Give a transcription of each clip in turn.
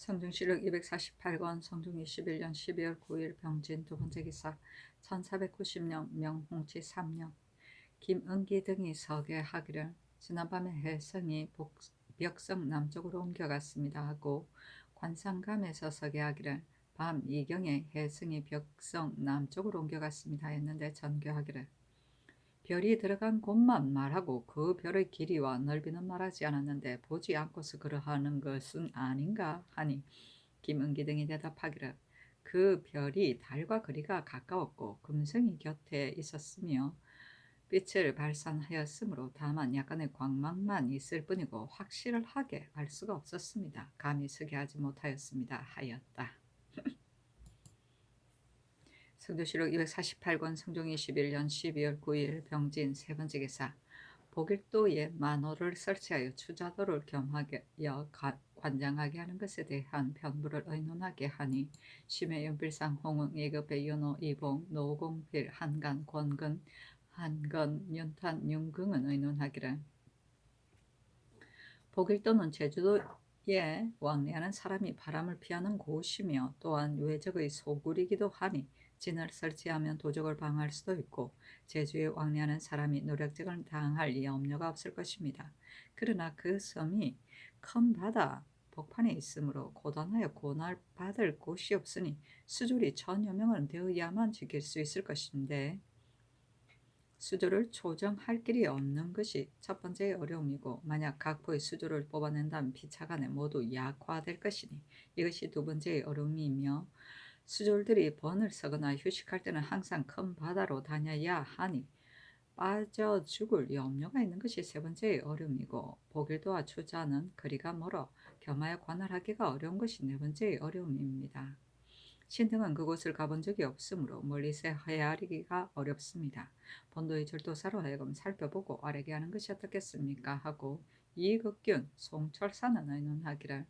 성중시력 248권 성중 21년 12월 9일 병진 두 번째 기사 1490년 명홍치 3년 김은기 등이 서계하기를 지난밤에 혜성이 벽성 남쪽으로 옮겨갔습니다 하고 관상감에서 서계하기를 밤 2경에 혜성이 벽성 남쪽으로 옮겨갔습니다 했는데 전교하기를 별이 들어간 곳만 말하고 그 별의 길이와 넓이는 말하지 않았는데 보지 않고서 그러하는 것은 아닌가 하니 김은기 등이 대답하기를 그 별이 달과 거리가 가까웠고 금성이 곁에 있었으며 빛을 발산하였으므로 다만 약간의 광망만 있을 뿐이고 확실하게 알 수가 없었습니다. 감히 서게 하지 못하였습니다 하였다. 성조실록 248권 성종 21년 12월 9일 병진 세 번째 기사 보길도에 만호를 설치하여 추자도를 겸하여 관장하게 하는 것에 대한 편부를 의논하게 하니 심해 연필상 홍응 예급의 연호 이봉 노공필 한간 권근 한건 윤탄 윤긍은 의논하기를 보길도는 제주도에 왕래하는 사람이 바람을 피하는 곳이며 또한 외적의 소굴이기도 하니 진을 설치하면 도적을 방어할 수도 있고 제주에 왕래하는 사람이 노략질을 당할 염려가 없을 것입니다. 그러나 그 섬이 큰 바다 복판에 있으므로 고단하여 고난받을 곳이 없으니 수졸이 1000여 명은 되어야만 지킬 수 있을 것인데 수조를 조정할 길이 없는 것이 첫 번째 어려움이고 만약 각포의 수조를 뽑아낸다면 피차간에 모두 약화될 것이니 이것이 두 번째의 어려움이며 수졸들이 번을 서거나 휴식할 때는 항상 큰 바다로 다녀야 하니 빠져 죽을 염려가 있는 것이 세 번째의 어려움이고 보길도와 추자는 거리가 멀어 겸하여 관할하기가 어려운 것이 네 번째의 어려움입니다. 신등은 그곳을 가본 적이 없으므로 멀리서 헤아리기가 어렵습니다. 본도의 절도사로 하여금 살펴보고 아뢰게 하는 것이 어떻겠습니까 하고 이극균, 송철사는 의논하기를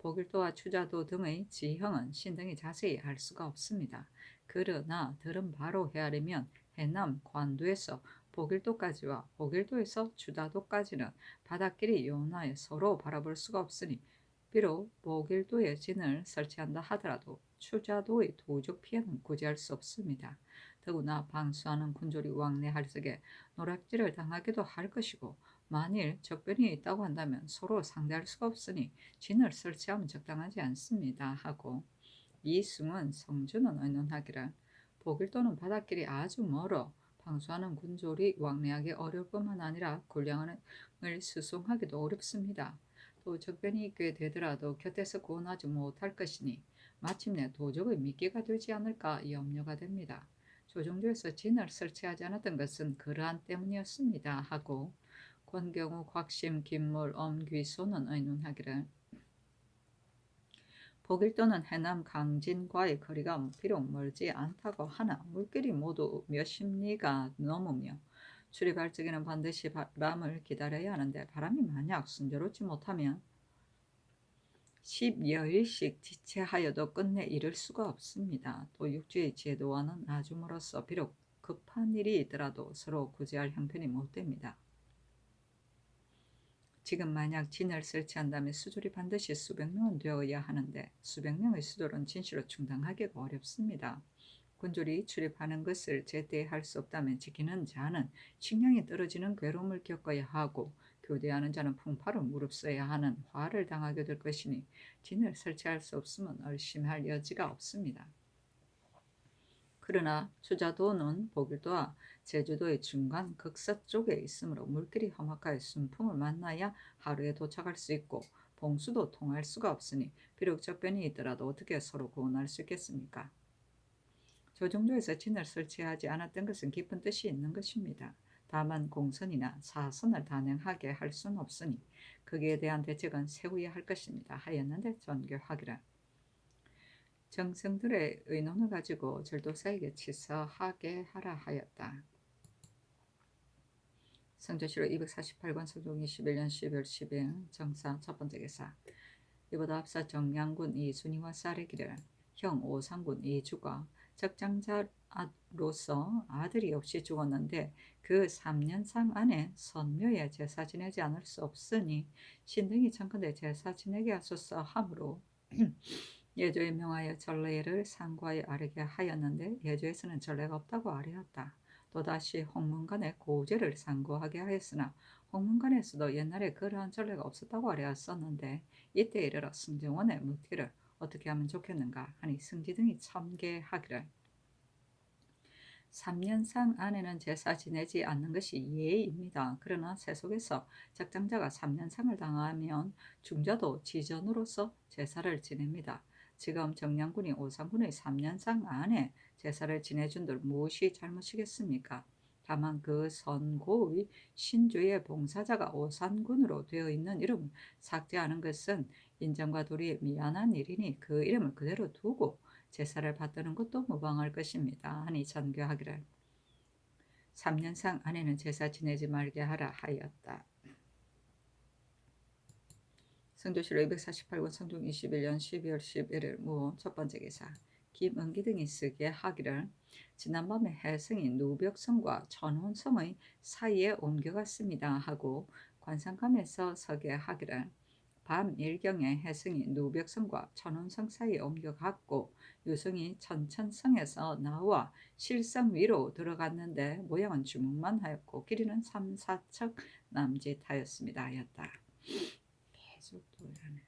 보길도와 추자도 등의 지형은 신등이 자세히 알 수가 없습니다. 그러나 들은 바로 헤아리면 해남 관도에서 보길도까지와 보길도에서 추자도까지는 바닷길이 요원하여 서로 바라볼 수가 없으니 비록 보길도에 진을 설치한다 하더라도 추자도의 도적 피해는 구제할 수 없습니다. 더구나 방수하는 군졸이 왕래할 적에 노략질을 당하기도 할 것이고 만일 적변이 있다고 한다면 서로 상대할 수가 없으니 진을 설치하면 적당하지 않습니다 하고 이승은 성주는 의논하기를 보길도는 바닷길이 아주 멀어 방수하는 군졸이 왕래하기 어려울 뿐만 아니라 군량을 수송하기도 어렵습니다. 또 적변이 있게 되더라도 곁에서 구원하지 못할 것이니 마침내 도적의 미끼가 되지 않을까 염려가 됩니다. 조정조에서 진을 설치하지 않았던 것은 그러한 때문이었습니다 하고 권경우, 곽심, 김물, 엄귀소는 의논하기를 보길도는 해남 강진과의 거리가 비록 멀지 않다고 하나 물길이 모두 몇십 리가 넘으며 출입할 적에는 반드시 바람을 기다려야 하는데 바람이 만약 순조롭지 못하면 10여일씩 지체하여도 끝내 이를 수가 없습니다. 또 육지의 제도와는 아주 멀어서 비록 급한 일이 있더라도 서로 구제할 형편이 못 됩니다. 지금 만약 진을 설치한다면 수졸이 반드시 수백 명은 되어야 하는데 수백 명의 수졸은 진시로 충당하기가 어렵습니다. 군졸이 출입하는 것을 제때할 수 없다면 지키는 자는 식량이 떨어지는 괴로움을 겪어야 하고 교대하는 자는 풍파를 무릅써야 하는 화를 당하게 될 것이니 진을 설치할 수 없으면 얼심할 여지가 없습니다. 그러나 추자도는 보길도와 제주도의 중간 극서쪽에 있으므로 물길이 험악하여 순풍을 만나야 하루에 도착할 수 있고 봉수도 통할 수가 없으니 비록 적변이 있더라도 어떻게 서로 구원할 수 있겠습니까? 조정조에서 진을 설치하지 않았던 것은 깊은 뜻이 있는 것입니다. 다만 공선이나 사선을 단행하게 할 수는 없으니 거기에 대한 대책은 세워야 할 것입니다. 하였는데 전교하기를 정성들의 의논을 가지고 절도사에게 치서하게 하라 하였다. 성조실록 248권 성종 21년 12월 10일 정사 첫 번째 기사 이보다 앞서 정량군 이순이와 쌀의기를 형 오상군 이주가 적장자로서 아들이 없이 죽었는데 그 3년상 안에 선묘에 제사 지내지 않을 수 없으니 신등이 청컨대 제사 지내게 하소서 하므로 예조에 명하여 전례를 상고하여 아뢰게 하였는데 예조에서는 전례가 없다고 아뢰었다. 또다시 홍문관에 고제를 상고하게 하였으나 홍문관에서도 옛날에 그러한 전례가 없었다고 아뢰었었는데 이때 이르러 승정원에 묻기를 어떻게 하면 좋겠는가 하니 승지 등이 첨계하기를 3년상 안에는 제사 지내지 않는 것이 예입니다. 그러나 세속에서 적장자가 3년상을 당하면 중자도 지전으로서 제사를 지냅니다. 지금 정량군이 오산군의 3년상 안에 제사를 지내준들 무엇이 잘못이겠습니까? 다만 그 선고의 신주의 봉사자가 오산군으로 되어 있는 이름을 삭제하는 것은 인정과 도리에 미안한 일이니 그 이름을 그대로 두고 제사를 받드는 것도 무방할 것입니다. 하니 전교하기를 3년상 안에는 제사 지내지 말게 하라 하였다. 성조실록 248권 성종 21년 12월 11일 무 첫 번째 기사 김은기 등이 쓰게 하기를 지난밤에 해성이 누벽성과 천혼성의 사이에 옮겨갔습니다 하고 관상감에서 서게 하기를 밤 일경에 해성이 누벽성과 천운성 사이에 옮겨갔고 유성이 천천성에서 나와 실성 위로 들어갔는데 모양은 주먹만 하였고 길이는 3, 4척 남짓하였습니다 하였다. 계속 돌아가네.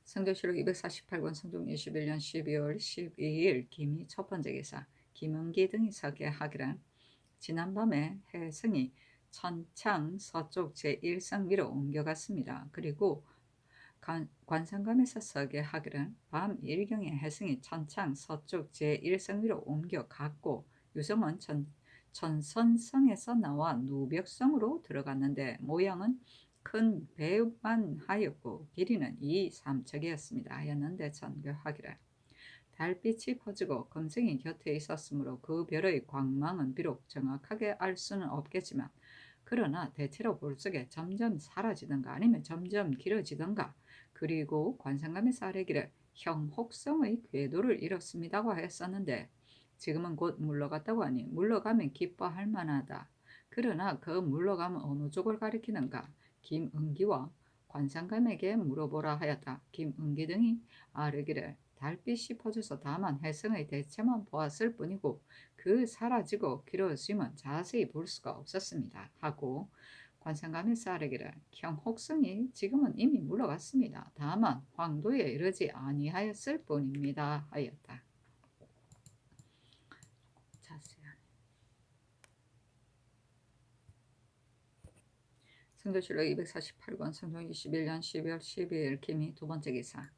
성조실록 248권 성종 21년 12월 12일 김이 첫 번째 기사 김은기 등이 서게 하기를 지난밤에 해성이 천창 서쪽 제1성 위로 옮겨갔습니다. 그리고 관상감에서 서게 하기를 밤 일경에 해성이 천창 서쪽 제1성 위로 옮겨갔고 유성은 천선성에서 나와 누벽성으로 들어갔는데 모양은 큰 배만 하였고 길이는 2, 3척이었습니다. 하였는데 전교하기를 달빛이 퍼지고 금성이 곁에 있었으므로 그 별의 광망은 비록 정확하게 알 수는 없겠지만 그러나 대체로 볼 적에 점점 사라지던가 아니면 점점 길어지던가 그리고 관상감에서 아뢰기를 형혹성의 궤도를 잃었습니다고 했었는데 지금은 곧 물러갔다고 하니 물러가면 기뻐할 만하다. 그러나 그 물러가면 어느 쪽을 가리키는가 김은기와 관상감에게 물어보라 하였다. 김은기 등이 아뢰기를 달빛이 퍼져서 다만 해성의 대체만 보았을 뿐이고 그 사라지고 길어짐은 자세히 볼 수가 없었습니다. 하고 관상감에서 아뢰기를 형혹성이 지금은 이미 물러갔습니다. 다만 황도에 이르지 아니하였을 뿐입니다. 하였다. 자세하네. 성조실록 248권 성종 21년 12월 12일 김이 두 번째 기사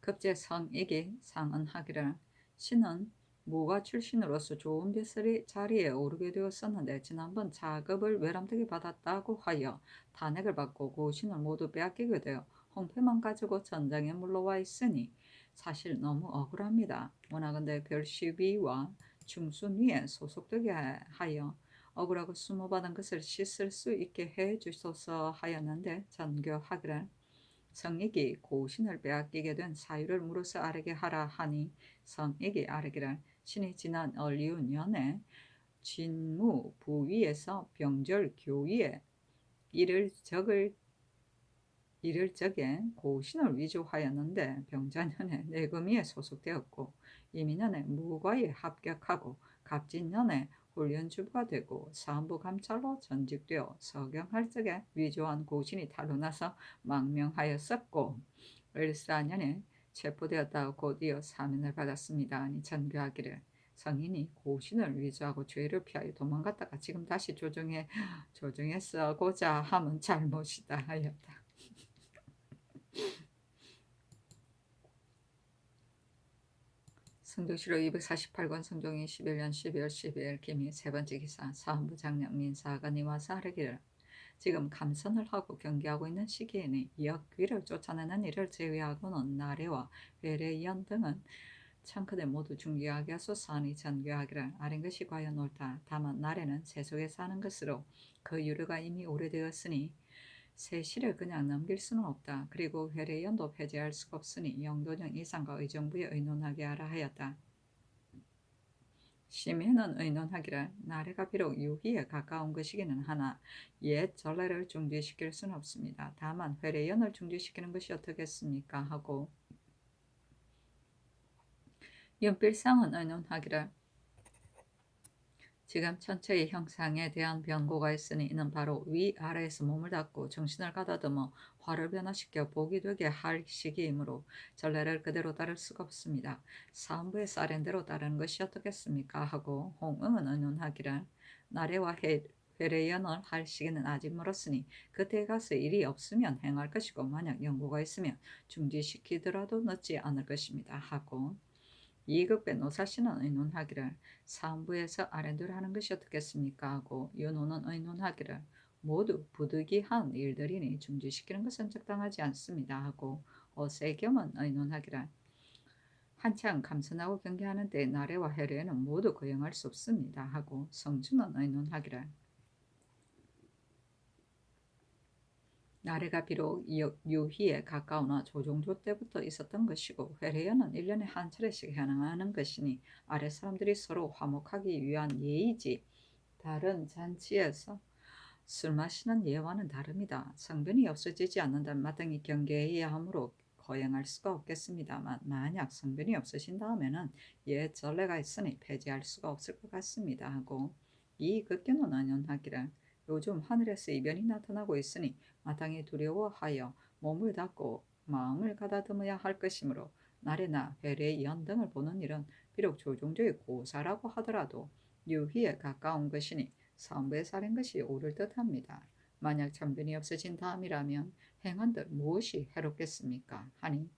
급제 성익이 상언하기를 신은 무가 출신으로서 좋은 벼슬이 자리에 오르게 되었었는데 지난번 자급을 외람되게 받았다고 하여 탄핵을 받고 고신을 모두 빼앗기게 되어 홍패만 가지고 전장에 물러와 있으니 사실 너무 억울합니다. 원하건대 별시위와 중순위에 소속되게 하여 억울하고 수모받은 것을 씻을 수 있게 해 주소서 하였는데 전교하기를 성익이 고신을 빼앗기게 된 사유를 물어서 아뢰게 하라 하니 성익이 아뢰기를 신이 지난 얼리운년에 진무 부위에서 병절 교위에 이를 적에 고신을 위조하였는데 병자년에 내금위에 소속되었고 이민년에 무과에 합격하고 갑진년에 훈련주부가 되고 사헌부 감찰로 전직되어 서경할 적에 위조한 고신이 탄로나서 망명하였었고 을사년에 체포되었다가 곧이어 사면을 받았습니다. 아니 전교하기를 성인이 고신을 위조하고 죄를 피하여 도망갔다가 지금 다시 조정해 써고자 함은 잘못이다 하였다. 성조실록 248권 성종이 11년 12월 12일 김이 세 번째 기사 사헌부 장령 민사관이 와서 하르기를 지금 감선을 하고 경계하고 있는 시기에는 역귀를 쫓아내는 일을 제외하고는 나래와 회례연 등은 창크대 모두 중개하게 하소서하니 전교하기를 아린 것이 과연 옳다. 다만 나래는 세속에 사는 것으로 그 유료가 이미 오래되었으니 세실을 그냥 넘길 수는 없다. 그리고 회례연도 폐지할 수가 없으니 영도령 이상과 의정부에 의논하게 하라 하였다. 심해는 의논하기를 나래가 비록 유희에 가까운 것이기는 하나 옛 전례를 중지시킬 수는 없습니다. 다만 회례연을 중지시키는 것이 어떻겠습니까? 하고 윤필상은 의논하기를 지금 전체의 형상에 대한 변고가 있으니 이는 바로 위아래에서 몸을 닫고 정신을 가다듬어 화를 변화시켜 복이 되게 할 시기이므로 전례를 그대로 따를 수가 없습니다. 사헌부의 사례대로 따르는 것이 어떻겠습니까? 하고 홍응은 의논하기를 나래와 회례연을 할 시기는 아직 멀었으니 그때에 가서 일이 없으면 행할 것이고 만약 연고가 있으면 중지시키더라도 늦지 않을 것입니다. 하고 이극배 노사씨는 의논하기를 사헌부에서 아랜도를 하는 것이 어떻겠습니까? 하고 윤호는 의논하기를 모두 부득이한 일들이니 중지시키는 것은 적당하지 않습니다. 하고 어세겸은 의논하기를 한창 감선하고 경계하는 때 나래와 해례에는 모두 거행할 수 없습니다. 하고 성준은 의논하기를 나래가 비록 유희에 가까우나 조종조 때부터 있었던 것이고 회례연은 1년에 한 차례씩 행하는 것이니 아래 사람들이 서로 화목하기 위한 예의지 다른 잔치에서 술 마시는 예와는 다릅니다. 성변이 없어지지 않는다면 마땅히 경계해야 하므로 거행할 수가 없겠습니다만 만약 성변이 없어진 다음에는 옛 전례가 있으니 폐지할 수가 없을 것 같습니다. 하고 이 극견은 언연하기를 요즘 하늘에서 이변이 나타나고 있으니 마땅히 두려워하여 몸을 닫고 마음을 가다듬어야 할 것이므로 날에나 회례 연등을 보는 일은 비록 조종조의 고사라고 하더라도 유희에 가까운 것이니 사헌부에 사는 것이 옳을 듯합니다. 만약 참변이 없어진 다음이라면 행한들 무엇이 해롭겠습니까? 하니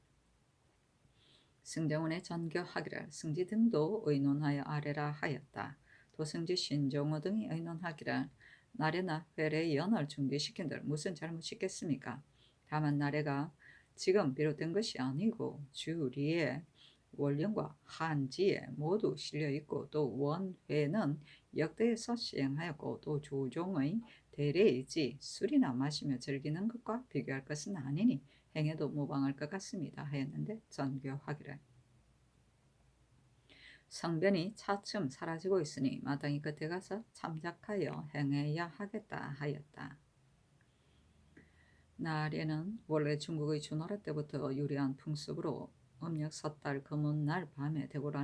승정원의 전교하기를 승지 등도 의논하여 아래라 하였다. 도승지 신종호 등이 의논하기를 나래나 회례 연을 중지시킨들 무슨 잘못이 있겠습니까? 다만 나래가 지금 비롯된 것이 아니고 주리에 원령과 한지에 모두 실려 있고 또 원회는 역대에서 시행하였고 또 조종의 대례이지 술이나 마시며 즐기는 것과 비교할 것은 아니니 행해도 무방할 것 같습니다. 하였는데 전교하기를 성변이 차츰 사라지고 있으니 마땅히 그때 가서 참작하여 행해야 하겠다 하였다. 나래는 원래 중국의 주나라 때부터 유래한 풍습으로 음력 섣달 금운날 밤에 대궐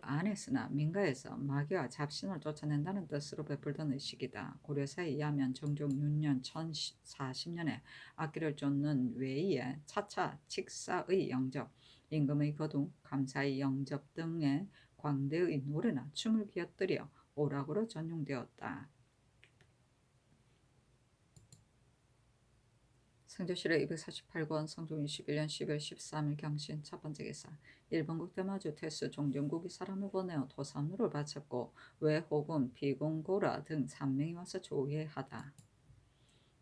안에서나 민가에서 마귀와 잡신을 쫓아낸다는 뜻으로 베풀던 의식이다. 고려사에 의하면 정종 6년 1040년에 악기를 쫓는 외에 차차 칙사의 영접, 임금의 거둥, 감사의 영접 등의 광대의 노래나 춤을 곁들여 오락으로 전용되었다. 성조실록 248권 성종 21년 12월 13일 경신 첫 번째 기사 일본국 대마주 태수 종정국이 사람을 보내어 도산로를 바쳤고 외호군 비공고라 등 3명이 와서 조회하다.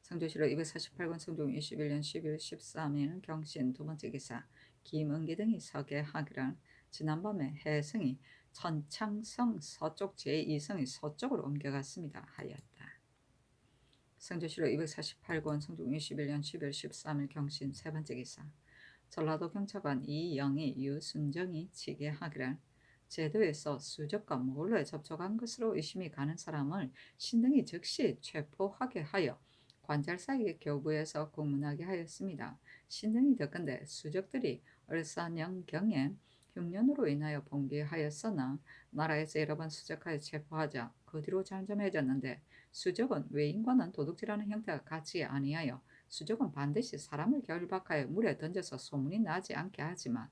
성조실록 248권 성종 21년 12월 13일 경신 두 번째 기사 김은기 등이 서계하기를 지난밤에 해성이 천창성 서쪽 제2성이 서쪽으로 옮겨갔습니다. 하였다. 성조실록 248권 성종 21년 12월 13일 경신 세 번째 기사 전라도 경찰관 이영희 유순정이 지게하기를 제도에서 수적과 몰래 접촉한 것으로 의심이 가는 사람을 신등이 즉시 체포하게 하여 관찰사에게 교부해서 공문하게 하였습니다. 신등이 듣건대 수적들이 을사년경에 흉년으로 인하여 봉기하였으나 나라에서 여러 번 수적하여 체포하자 그 뒤로 잠잠해졌는데 수적은 외인과는 도둑질하는 형태가 같지 아니하여 수적은 반드시 사람을 결박하여 물에 던져서 소문이 나지 않게 하지만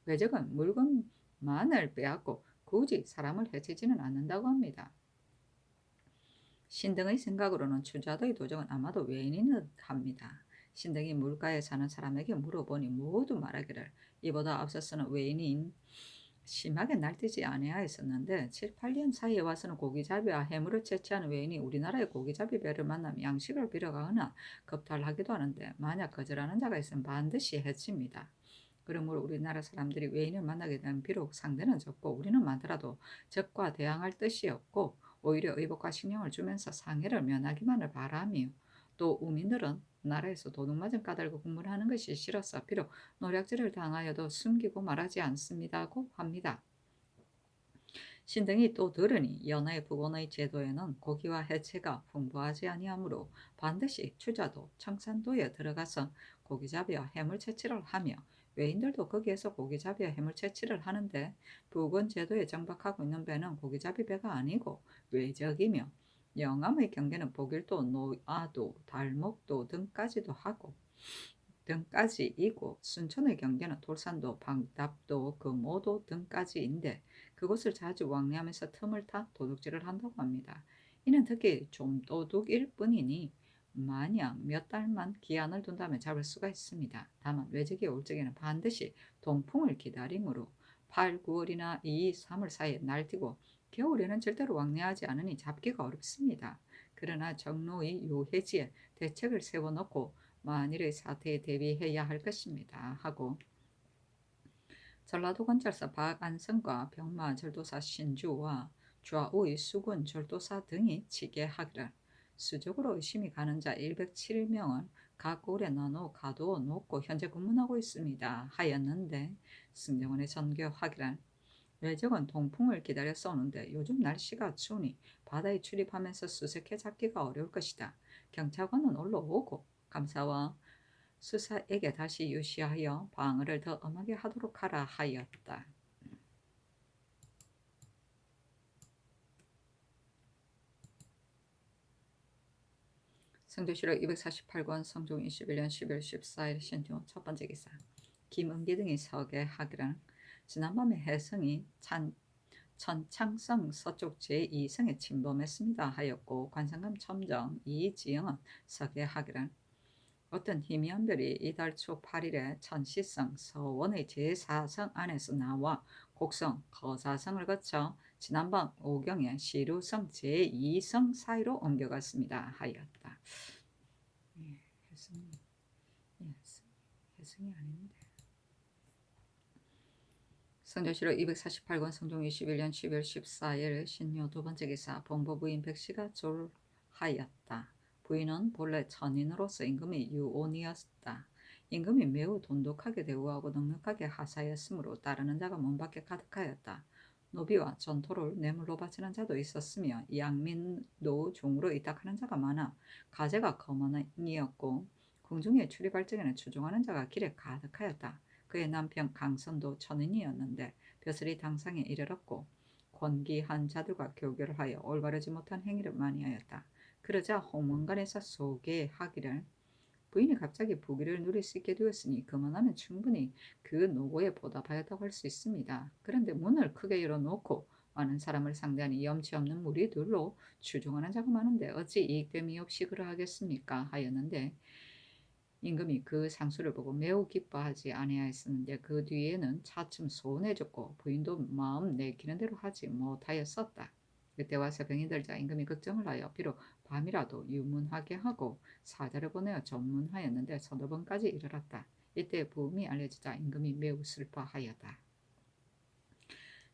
외적은 물건만을 빼앗고 굳이 사람을 해치지는 않는다고 합니다. 신등의 생각으로는 추자도의 도적은 아마도 외인이는 합니다. 신등이 물가에 사는 사람에게 물어보니 모두 말하기를 이보다 앞서서는 외인인 심하게 날뛰지 아니하였었는데 7, 8년 사이에 와서는 고기잡이와 해물을 채취하는 외인이 우리나라의 고기잡이 배를 만나면 양식을 빌어가거나 겁탈하기도 하는데 만약 거절하는 자가 있으면 반드시 해칩니다. 그러므로 우리나라 사람들이 외인을 만나게 되면 비록 상대는 적고 우리는 많더라도 적과 대항할 뜻이 없고 오히려 의복과 식량을 주면서 상해를 면하기만을 바라며 또 우민들은 나라에서 도둑맞은 까닭을 공문하는 것이 싫어서 비록 노략질을 당하여도 숨기고 말하지 않습니다고 합니다. 신등이 또 들으니 연해 부본의 제도에는 고기와 해체가 풍부하지 아니하므로 반드시 추자도 청산도에 들어가서 고기잡이와 해물 채취를 하며 외인들도 거기에서 고기잡이와 해물 채취를 하는데 부근 제도에 정박하고 있는 배는 고기잡이 배가 아니고 외적이며 영암의 경계는 보길도, 노아도, 달목도 등까지이고 순천의 경계는 돌산도, 방답도, 금오도 등까지인데 그곳을 자주 왕래하면서 틈을 타 도둑질을 한다고 합니다. 이는 특히 좀 도둑일 뿐이니 만약 몇 달만 기한을 둔다면 잡을 수가 있습니다. 다만 외적이 올 적에는 반드시 동풍을 기다림으로 8, 9월이나 2, 3월 사이에 날뛰고 겨울에는 절대로 왕래하지 않으니 잡기가 어렵습니다. 그러나 정로의 요해지에 대책을 세워놓고 만일의 사태에 대비해야 할 것입니다. 하고 전라도 관찰사 박안성과 병마 절도사 신주와 좌우의 수군 절도사 등이 치계하기를 수적으로 의심이 가는 자 107명을 각 올에 나눠 가두어 놓고 현재 근무하고 있습니다. 하였는데 승정원의 전교하기를 외적은 동풍을 기다려서 오는데 요즘 날씨가 추우니 바다에 출입하면서 수색해 잡기가 어려울 것이다. 경찰관은 올라오고 감사와 수사에게 다시 유시하여 방어를 더 엄하게 하도록 하라 하였다. 성조실록 248권 성종 21년 12월 14일 신조 첫 번째 기사 김은기 등이 서계하기를 지난밤에 해성이 천창성 서쪽 제2성에 침범했습니다 하였고 관상감 첨정 이지영은 서계하기를 어떤 희미한 별이 이달 초 8일에 천시성 서원의 제4성 안에서 나와 곡성 거사성을 거쳐 지난밤 오경에 시루성 제2성 사이로 옮겨갔습니다 하였다. 해성이 아닌데. 성조실록 248권 성종 21년 12월 14일 신묘 두 번째 기사 봉보 부인 백씨가 졸하였다. 부인은 본래 천인으로서 임금이 유온이었다. 임금이 매우 돈독하게 대우하고 넉넉하게 하사였으므로 따르는 자가 문 밖에 가득하였다. 노비와 전토를 뇌물로 바치는 자도 있었으며 양민도 종으로 이탁하는 자가 많아 가재가 거만이었고 궁중에 출입할 적에는 추종하는 자가 길에 가득하였다. 그의 남편 강선도 천인이었는데 벼슬이 당상에 이르렀고 권기한 자들과 교교를 하여 올바르지 못한 행위를 많이 하였다. 그러자 홍문관에서 소개하기를 부인이 갑자기 부귀를 누릴 수 있게 되었으니 그만하면 충분히 그 노고에 보답하였다고 할 수 있습니다. 그런데 문을 크게 열어놓고 많은 사람을 상대하니 염치 없는 무리들로 추종하는 자가 많은데 어찌 이익됨이 없이 그러하겠습니까? 하였는데 임금이 그 상수를 보고 매우 기뻐하지 아니하였었는데 그 뒤에는 차츰 소원해졌고 부인도 마음 내키는 대로 하지 못하였었다. 그때와 새벽이 들자 임금이 걱정을 하여 비록 밤이라도 유문하게 하고 사자를 보내어 전문하였는데 서너 번까지 이르렀다. 이때 부음이 알려지자 임금이 매우 슬퍼하였다.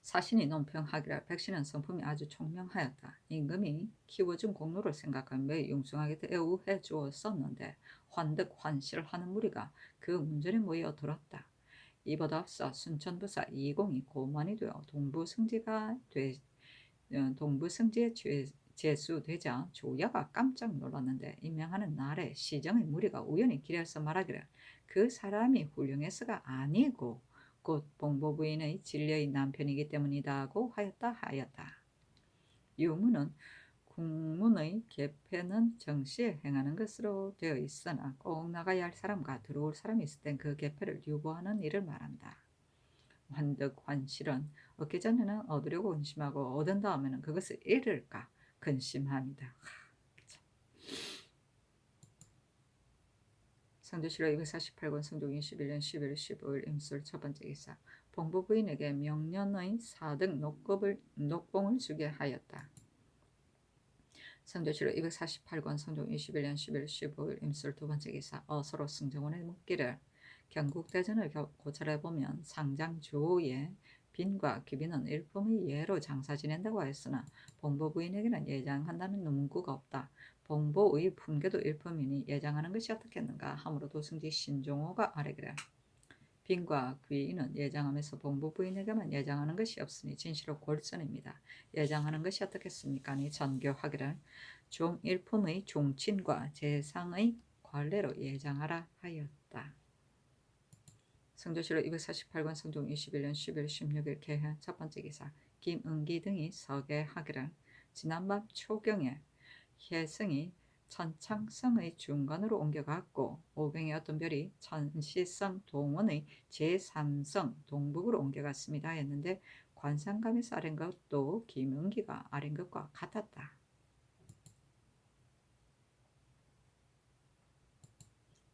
사신이 논평하기를 백신은 성품이 아주 총명하였다. 임금이 키워준 공로를 생각하며 매우 융숭하게 대우해 주었었는데 환득 환실을 하는 무리가 그 문전에 모여 들었다. 이보다 앞서 순천부사 이공이 고만이 되어 동부승지에 제수되자 조야가 깜짝 놀랐는데 임명하는 날에 시정의 무리가 우연히 길에서 말하기를 그 사람이 훌륭해서가 아니고 곧 봉보부인의 진려의 남편이기 때문이다고 하였다. 유무는 국문의 개폐는 정시에 행하는 것으로 되어 있으나 꼭 나가야 할 사람과 들어올 사람이 있을 땐 그 개폐를 유보하는 일을 말한다. 환득 환실은 얻기 전에는 얻으려고 근심하고 얻은 다음에는 그것을 잃을까 근심합니다. 성조실록 248권 성종 21년 11월 15일 임술 첫 번째 기사 봉보부인에게 명년의 4등 녹봉을 주게 하였다. 성조실록 248권 성종 21년 11월 15일 임술 두 번째 기사 어서로 승정원에 묻기를 경국대전을 고찰해보면 상장주의 빈과 귀빈은 일품의 예로 장사 지낸다고 하였으나 봉보부인에게는 예장한다는 문구가 없다. 봉보의 품계도 일품이니 예장하는 것이 어떻겠는가 하므로 도승지 신종호가 아뢰기를 빈과 귀인은 예장하면서 본부 부인에게만 예장하는 것이 없으니 진실로 골선입니다. 예장하는 것이 어떻겠습니까? 니 전교하기를 종일품의 종친과 재상의 관례로 예장하라 하였다. 성조실록 248권 성종 21년 11월 16일 개헌 첫 번째 기사 김은기 등이 서계하기를 지난밤 초경에 혜성이 천창성의 중간으로 옮겨갔고 오경의 어떤 별이 천시성 동원의 제3성 동북으로 옮겨갔습니다 했는데 관상감에서 아랜 것도 김은기가 아랜 것과 같았다.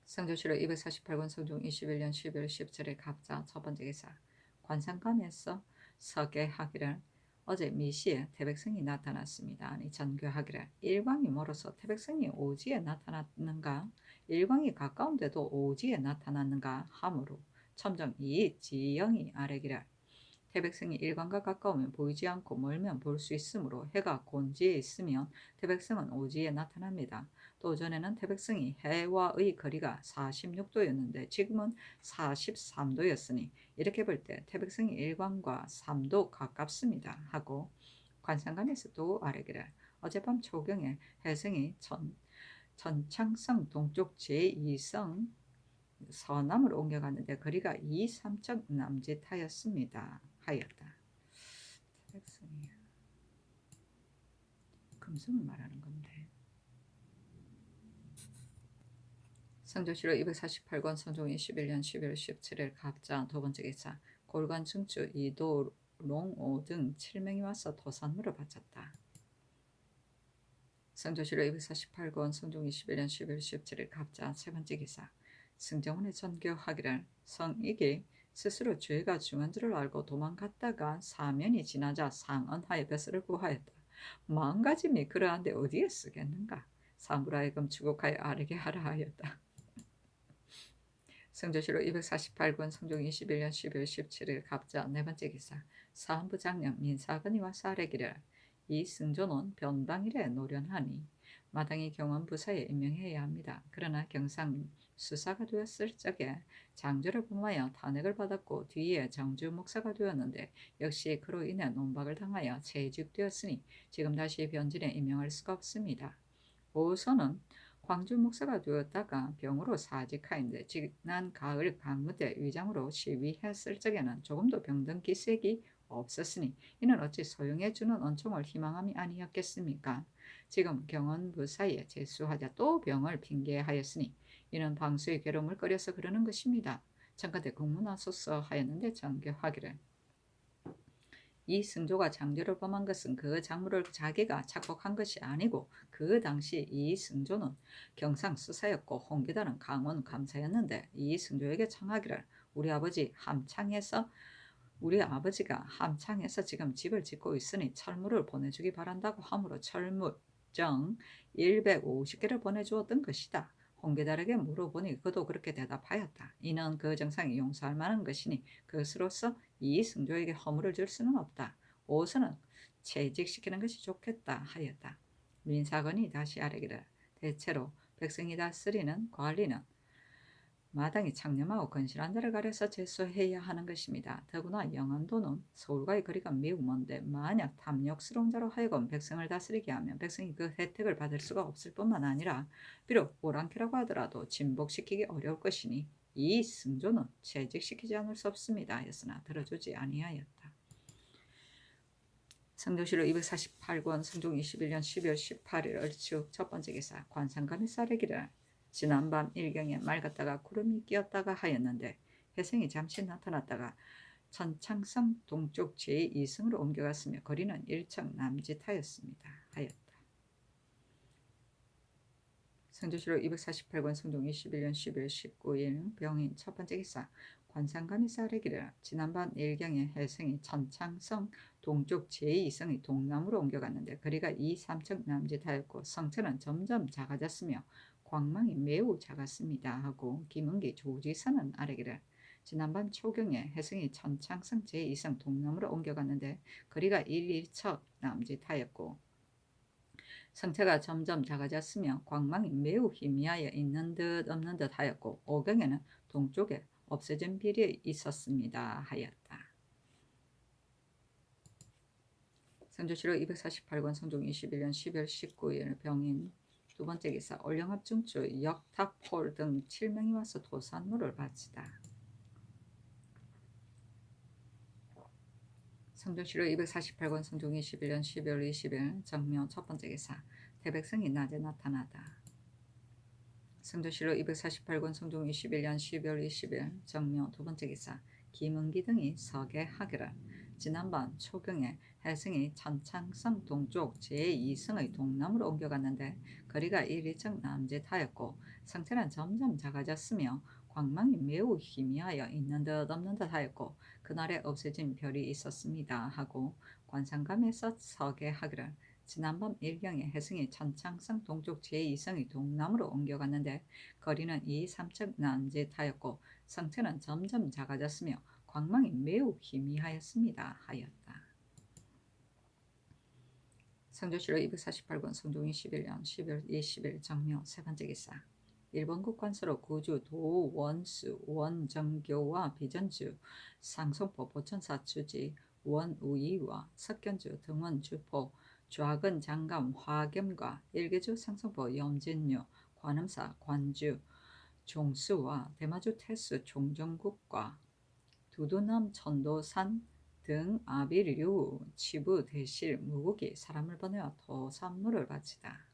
성조실록 248권 성종 21년 12월 17일 갑자 첫 번째 기사 관상감에서 서계하기를 어제 미시에 태백성이 나타났습니다. 아니 전교하기를 일광이 멀어서 태백성이 오지에 나타났는가 일광이 가까운데도 오지에 나타났는가 하므로 첨정 이 지영이 아래기를 태백성이 일광과 가까우면 보이지 않고 멀면 볼 수 있으므로 해가 곤지에 있으면 태백성은 오지에 나타납니다. 또 전에는 태백성이 해와의 거리가 46도였는데 지금은 43도였으니 이렇게 볼 때 태백성이 일광과 3도 가깝습니다 하고 관상감에서 또 아래기를 어젯밤 초경에 해성이 천창성 동쪽 제2성 서남으로 옮겨갔는데 거리가 2, 3척 남짓하였습니다 하였다. 태백성이 금성을 말하는 건데 성조실록 248권 성종 21년 11월 17일 갑자 두 번째 기사 골관 증주 이도 롱오 등 7명이 와서 도산물을 바쳤다. 성조실록 248권 성종 21년 11월 17일 갑자 세 번째 기사 승정원의 전교하기를 성익이 스스로 죄가 중한 줄을 알고 도망갔다가 사면이 지나자 상언하여 벼슬을 구하였다. 마음가짐이 그러한데 어디에 쓰겠는가? 사무라이금 추국하여 아르게 하라 하였다. 성조실록 248권 성종 21년 12월 17일 갑자 네 번째 기사 사헌부 장령 민사건이 와서 아뢰기를 이 승조는 변방일에 노련하니 마땅히 경원부사에 임명해야 합니다. 그러나 경상 수사가 되었을 적에 장조를 범하여 탄핵을 받았고 뒤에 정주 목사가 되었는데 역시 그로 인해 논박을 당하여 재직되었으니 지금 다시 변진에 임명할 수가 없습니다. 오선은 광주 목사가 되었다가 병으로 사직하인데 지난 가을 강무대 위장으로 시위했을 적에는 조금도 병든 기색이 없었으니 이는 어찌 소용해 주는恩총을 희망함이 아니었겠습니까? 지금 경원부사에 제수하자 또 병을 핑계하였으니 이는 방수의 괴로움을 꺼려서 그러는 것입니다. 청가대 공문하소서 하였는데 전교하기를 이 승조가 장조를 범한 것은 그 작물을 자기가 착복한 것이 아니고 그 당시 이 승조는 경상수사였고 홍기단은 강원 감사였는데 이 승조에게 청하기를 우리 아버지가 함창에서 지금 집을 짓고 있으니 철물을 보내주기 바란다고 하므로 철물정 150개를 보내주었던 것이다. 홍계달에게 물어보니 그도 그렇게 대답하였다. 이는 그 정상이 용서할 만한 것이니 그것으로서 이 승조에게 허물을 줄 수는 없다. 오선은 채직시키는 것이 좋겠다 하였다. 민사건이 다시 아뢰기를 대체로 백성이 다스리는 관리는 마땅히 창념하고 건실한 데를 가려서 제수해야 하는 것입니다. 더구나 영안도는 서울과의 거리가 매우 먼데 만약 탐욕스러운 자로 하여금 백성을 다스리게 하면 백성이 그 혜택을 받을 수가 없을 뿐만 아니라 비록 오랑캐라고 하더라도 진복시키기 어려울 것이니 이 승조는 채직시키지 않을 수 없습니다 하였으나 들어주지 아니하였다. 성조실록 248권 성종 21년 12월 18일 얼추 첫 번째 기사 관상감이 싸르기를 지난밤 일경에 맑았다가 구름이 끼었다가 하였는데 혜성이 잠시 나타났다가 천창성 동쪽 제2성으로 옮겨갔으며 거리는 1척 남짓하였습니다 하였다. 성조실록 248권 성종 21년 12월 19일 병인 첫 번째 기사 관상감이 싸르기를 지난밤 일경에 혜성이 천창성 동쪽 제2성이 동남으로 옮겨갔는데 거리가 2, 3척 남짓하였고 성체는 점점 작아졌으며 광망이 매우 작았습니다 하고 김은기 조지선은 아뢰기를 지난밤 초경에 혜성이 천창성 제2성 동남으로 옮겨갔는데 거리가 1, 2척 남짓하였고 성체가 점점 작아졌으며 광망이 매우 희미하여 있는 듯 없는 듯 하였고 오경에는 동쪽에 없어진 비리 있었습니다 하였다. 성조실록 248권 성종 21년 12월 19일 병인 두 번째 기사 올영합 중추 역탁폴 등 7명이 와서 도산물을 바치다. 성조실록 248권 성종 21년 12월 20일 정묘 첫 번째 기사 태백성이 낮에 나타나다. 성조실록 248권 성종 21년 12월 20일 정묘 두 번째 기사 김은기 등이 서계하기를 지난밤 초경에 해승이 천창성 동쪽 제2성의 동남으로 옮겨갔는데 거리가 1리청 남짓하였고 성체는 점점 작아졌으며 광망이 매우 희미하여 있는 듯 없는 듯 하였고 그날에 없어진 별이 있었습니다 하고 관상감에서 서계하기를 지난밤 일경에 해승이 천창성 동쪽 제2성의 동남으로 옮겨갔는데 거리는 2, 3척 남짓하였고 성체는 점점 작아졌으며 광망이 매우 희미하였습니다 하였다. 성조실록 248권 성종 21년 12월 20일 정묘 세 번째 기사 일본국 관서로 구주 도원수 원정교와 비전주 상송포 보천사 주지 원우이와 석견주 등원 주포 좌근 장감 화겸과 일개주 상송포 염진유 관음사 관주 종수와 대마주 태수 종정국과 두두남 천도산 등 아비류 치부 대실 무국이 사람을 보내어 도산물을 바치다.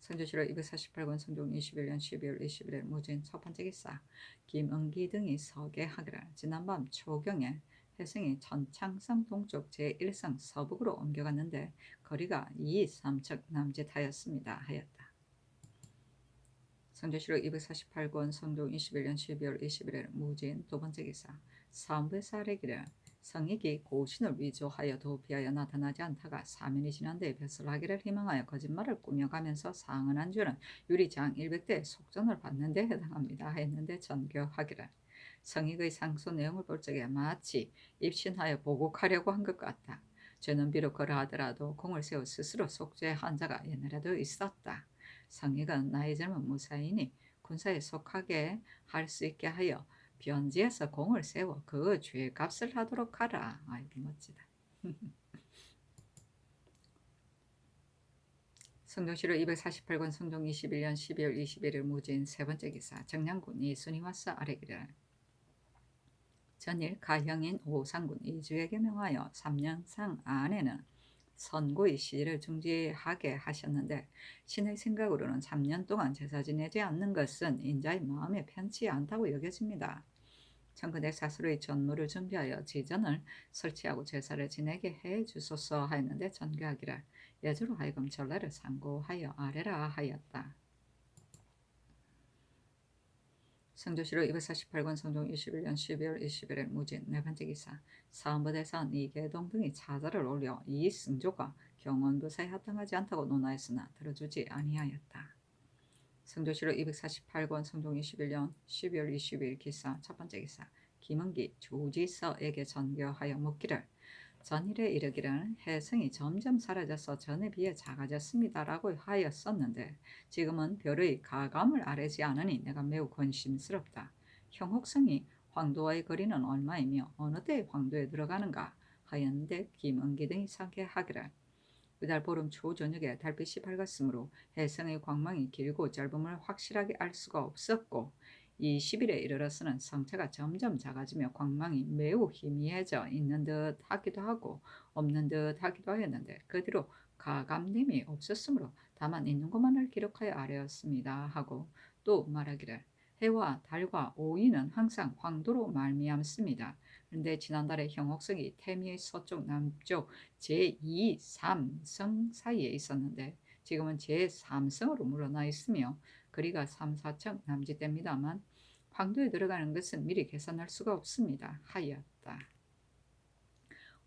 성조실록 248권 성종 21년 12월 21일 무진 첫 번째 기사 김은기 등이 서계하기를 지난밤 초경에 해승이 천창성 동쪽 제1성 서북으로 옮겨갔는데 거리가 2, 3척 남짓하였습니다 하였다. 성조실록 248권 성종 21년 12월 21일 무진 두 번째 기사 사음부에서 아뢰기를 성익이 고신을 위조하여 도피하여 나타나지 않다가 3년이 지난 데에 벼슬하기를 희망하여 거짓말을 꾸며가면서 상언한 죄는 유리장 100대의 속전을 받는 데 해당합니다 했는데 전교하기를 성익의 상소 내용을 볼 적에 마치 입신하여 보곡하려고 한 것 같다. 죄는 비록 그러하더라도 공을 세워 스스로 속죄한 자가 옛날에도 있었다. 성익은 나이 젊은 무사이니 군사에 속하게 할 수 있게 하여 변지에서 공을 세워 그 죄값을 하도록 하라. 아이고 멋지다. 성종실록 248권 성종 21년 12월 21일 무진 세 번째 기사 정량군 이순이 와서 아뢰기를 전일 가형인 오상군 이주에게 명하여 3년상 안에는 선고의 시를 중지하게 하셨는데 신의 생각으로는 3년 동안 제사 지내지 않는 것은 인자의 마음에 편치 않다고 여겨집니다. 청근대 사수의 전무를 준비하여 지전을 설치하고 제사를 지내게 해 주소서 하였는데 전교하기를 예주로 하여금 전례를 상고하여 아뢰라 하였다. 성조실록 248권 성종 21년 12월 21일 무진 네 번째 기사 사음부대선 이계동 등이 차자를 올려 이승조가 경원부사에 합당하지 않다고 논하였으나 들어주지 아니하였다. 성조실록 248권 성종 21년 12월 22일 기사 첫 번째 기사 김은기 주지서에게 전교하여 묻기를 전일에 이르기를 해성이 점점 사라져서 전에 비해 작아졌습니다라고 하였었는데 지금은 별의 가감을 아뢰지 않으니 내가 매우 근심스럽다. 형옥성이 황도와의 거리는 얼마이며 어느 때에 황도에 들어가는가 하였는데 김은기 등이 상계하기를 그달 보름 초 저녁에 달빛이 밝았으므로 해성의 광망이 길고 짧음을 확실하게 알 수가 없었고 20일에 이르러서는 성체가 점점 작아지며 광망이 매우 희미해져 있는 듯 하기도 하고 없는 듯 하기도 하였는데 그 뒤로 가감됨이 없었으므로 다만 있는 것만을 기록하여 아뢰었습니다 하고 또 말하기를 해와 달과 오이는 항상 황도로 말미암습니다. 그런데 지난달에 형옥성이 태미의 서쪽 남쪽 제2, 3성 사이에 있었는데 지금은 제3성으로 물러나 있으며 거리가 3, 4척 남짓됩니다만 황도에 들어가는 것은 미리 계산할 수가 없습니다. 하였다.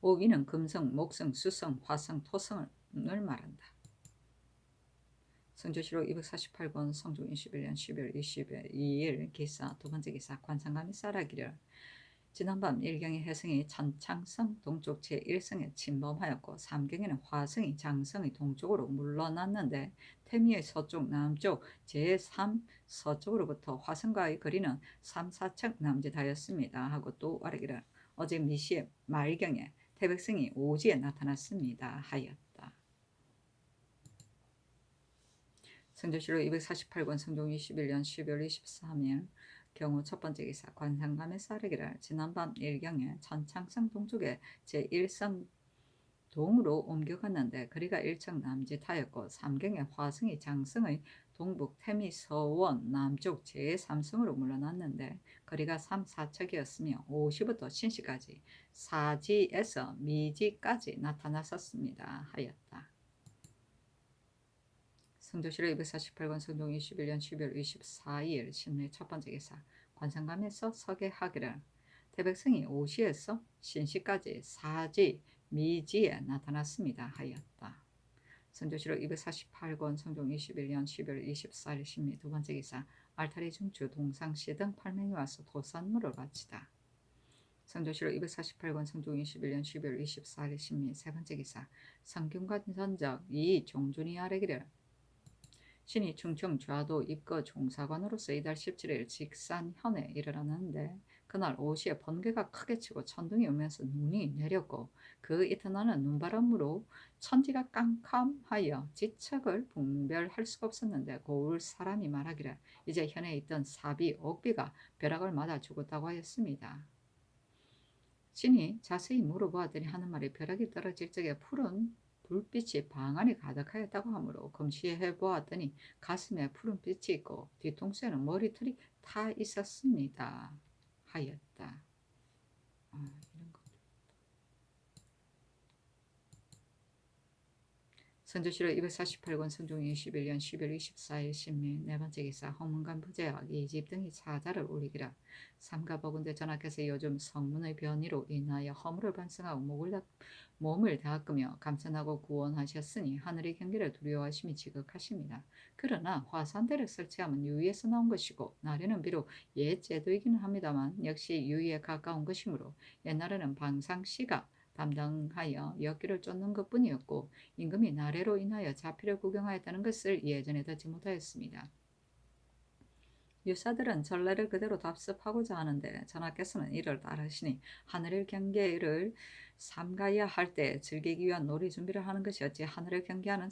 오기는 금성, 목성, 수성, 화성, 토성을 말한다. 성조실록 248권 성종 21년 12월 22일 기사 두 번째 기사 관상감이 쌀아기를 지난밤 일경에 해성이 천창성 동쪽 제1성에 침범하였고 3경에는 화성이 장성의 동쪽으로 물러났는데 태미의 서쪽 남쪽 제3 서쪽으로부터 화성과의 거리는 3, 4척 남짓하였습니다. 하고 또 아래기를 어제 미시의 말경에 태백성이 오지에 나타났습니다. 하였다. 성조실록 248권 성종 21년 12월 23일 경우 첫 번째 기사 관상감의 사르기를 지난밤 일경에 천창성 동쪽에 제1성 동으로 옮겨갔는데 거리가 1척 남짓하였고 3경에 화성이 장성의 동북 태미 서원 남쪽 제3성으로 물러났는데 거리가 3, 4척이었으며 50부터 신시까지 사지에서 미지까지 나타났었습니다. 하였다. 성조실록 248권 성종 21년 12월 24일 신의 첫 번째 기사 관상감에서 서계하기를 태백성이 오시에서 신시까지 사지 미지에 나타났습니다. 하였다. 성조실록 248권 성종 21년 12월 24일 신미 두 번째 기사 알타리 중추 동상시 등 8명이 와서 도산물을 바치다. 성조실록 248권 성종 21년 12월 24일 신미 세 번째 기사 성균관 전적 이 종준이 아래기를 신이 충청 좌도 입거 종사관으로서 이달 17일 직산현에 이르렀는데 그날 오후에 번개가 크게 치고 천둥이 오면서 눈이 내렸고 그 이튿날은 눈바람으로 천지가 깜깜하여 지척을 분별할 수가 없었는데 고을 사람이 말하기를 이제 현에 있던 사비, 옥비가 벼락을 맞아 죽었다고 하였습니다. 신이 자세히 물어보았더니 하는 말이 벼락이 떨어질 적에 푸른 불빛이 방 안에 가득하였다고 하므로 검시해 보았더니 가슴에 푸른 빛이 있고 뒤통수에는 머리털이 타 있었습니다. 하였다. 이런 거. 선조실록 248권 성종 21년 12월 24일 신미 네 번째 기사 허문관 부재학 이집 등이 사자를 올리기라. 삼가보건대 전하께서 요즘 성문의 변이로 인하여 허물을 반성하고 몸을 닦으며 감천하고 구원하셨으니 하늘의 경계를 두려워하심이 지극하십니다. 그러나 화산대를 설치하면 유의에서 나온 것이고 나래는 비록 옛 제도이기는 합니다만 역시 유의에 가까운 것이므로 옛날에는 방상씨가 담당하여 엿기를 쫓는 것뿐이었고 임금이 나래로 인하여 자피를 구경하였다는 것을 예전에 듣지 못하였습니다. 유사들은 전례를 그대로 답습하고자 하는데 전하께서는 이를 따르시니 하늘의 경계를 삼가야 할 때 즐기기 위한 놀이 준비를 하는 것이었지 하늘을 경계하는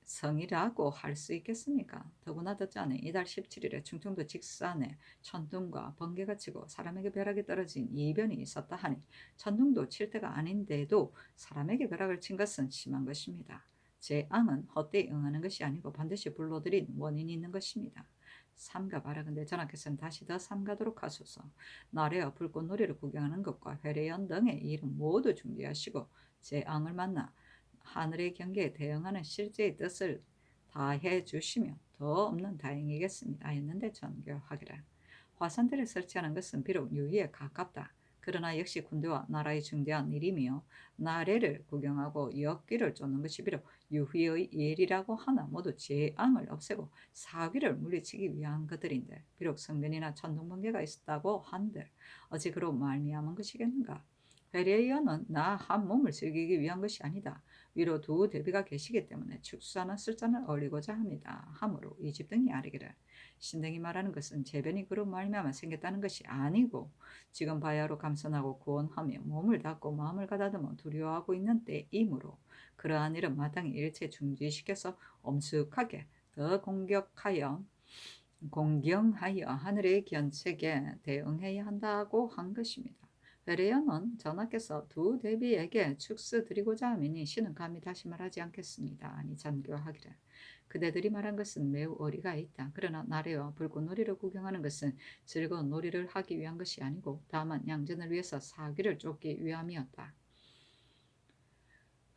성이라고 할 수 있겠습니까? 더구나 듣자니 이달 17일에 충청도 직산에 천둥과 번개가 치고 사람에게 벼락이 떨어진 이변이 있었다 하니 천둥도 칠 때가 아닌데도 사람에게 벼락을 친 것은 심한 것입니다. 재앙은 헛되이 응하는 것이 아니고 반드시 불러들인 원인이 있는 것입니다. 삼가 바라건대 전하께서는 다시 더 삼가도록 하소서. 나래와 불꽃놀이를 구경하는 것과 회례연 등의 일은 모두 중지하시고 재앙을 만나 하늘의 경계에 대응하는 실제의 뜻을 다해 주시며 더 없는 다행이겠습니다. 했는데 전교하기를 화산대를 설치하는 것은 비록 유의에 가깝다. 그러나 역시 군대와 나라의 중대한 일이며 나래를 구경하고 엿귀를 쫓는 것이 비록 유희의 일이라고 하나 모두 재앙을 없애고 사귀를 물리치기 위한 것들인데 비록 성변이나 천둥번개가 있었다고 한들 어찌 그로 말미암은 것이겠는가? 회례연은 나 한 몸을 즐기기 위한 것이 아니다. 위로 두 대비가 계시기 때문에 축사는 술잔을 얼리고자 합니다. 하므로 이 집 등이 아뢰기를 신등이 말하는 것은 재변이 그로 말미암아 생겼다는 것이 아니고 지금 바야로 감선하고 구원하며 몸을 닫고 마음을 가다듬어 두려워하고 있는 때이므로 그러한 일은 마땅히 일체 중지시켜서 엄숙하게 더 공경하여 하늘의 견책에 대응해야 한다고 한 것입니다. 베레연은 전하께서 두 대비에게 축스 드리고자 하미니 신은 감히 다시 말하지 않겠습니다. 아니 전교하기를 그대들이 말한 것은 매우 어리가 있다. 그러나 나래와 불꽃놀이를 구경하는 것은 즐거운 놀이를 하기 위한 것이 아니고 다만 양전을 위해서 사귀를 쫓기 위함이었다.